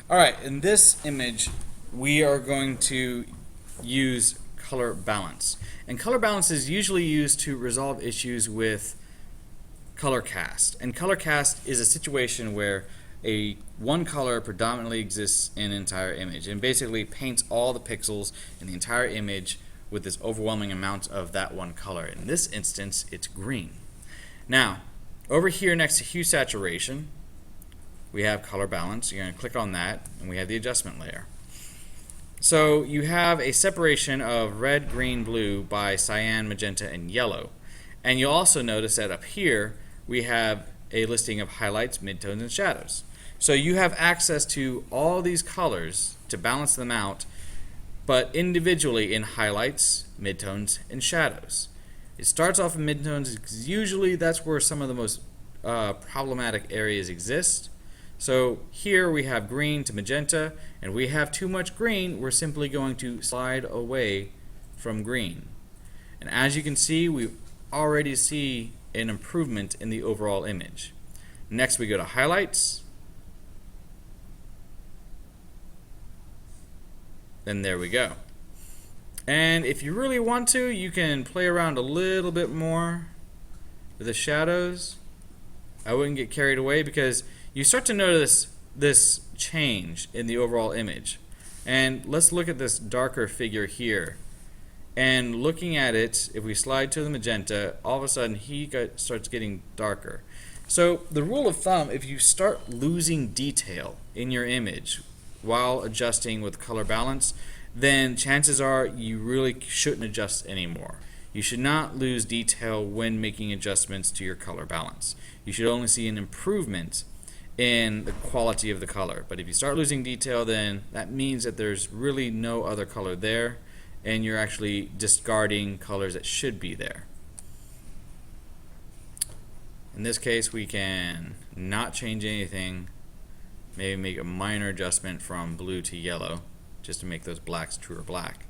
Alright, in this image we are going to use color balance. And color balance is usually used to resolve issues with colorcast. And colorcast is a situation where one color predominantly exists in an entire image and basically paints all the pixels in the entire image with this overwhelming amount of that one color. In this instance, it's green. Now, over here next to hue saturation, we have color balance. You're going to click on that, and we have the adjustment layer. So you have a separation of red, green, blue by cyan, magenta, and yellow. And you'll also notice that up here we have a listing of highlights, midtones, and shadows. So you have access to all these colors to balance them out, but individually in highlights, midtones, and shadows. It starts off in midtones because usually that's where some of the most problematic areas exist. So here we have green to magenta, and we have too much green, we're simply going to slide away from green. And as you can see, we already see an improvement in the overall image. Next we go to highlights. Then there we go. And if you really want to, you can play around a little bit more with the shadows. I wouldn't get carried away because you start to notice this change in the overall image. And let's look at this darker figure here. And looking at it, if we slide to the magenta, all of a sudden starts getting darker. So the rule of thumb, if you start losing detail in your image while adjusting with color balance, then chances are you really shouldn't adjust anymore. You should not lose detail when making adjustments to your color balance. You should only see an improvement in the quality of the color. But if you start losing detail, then that means that there's really no other color there, and you're actually discarding colors that should be there. In this case, we can not change anything, maybe make a minor adjustment from blue to yellow just to make those blacks truer black.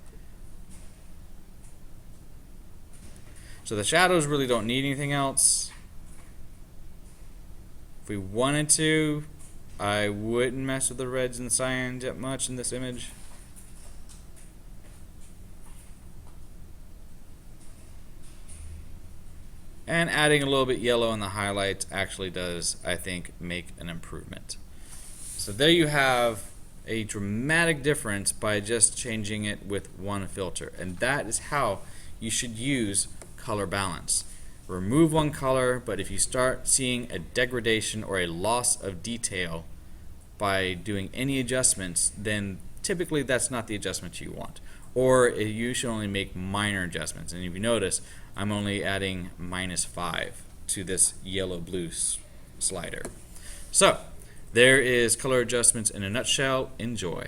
So the shadows really don't need anything else. If we wanted to, I wouldn't mess with the reds and cyans that much in this image. And adding a little bit yellow in the highlights actually does, I think, make an improvement. So there you have a dramatic difference by just changing it with one filter. And that is how you should use color balance. Remove one color, but if you start seeing a degradation or a loss of detail by doing any adjustments, then typically that's not the adjustment you want. Or you should only make minor adjustments. And if you notice, I'm only adding -5 to this yellow-blue slider. So there is color adjustments in a nutshell. Enjoy.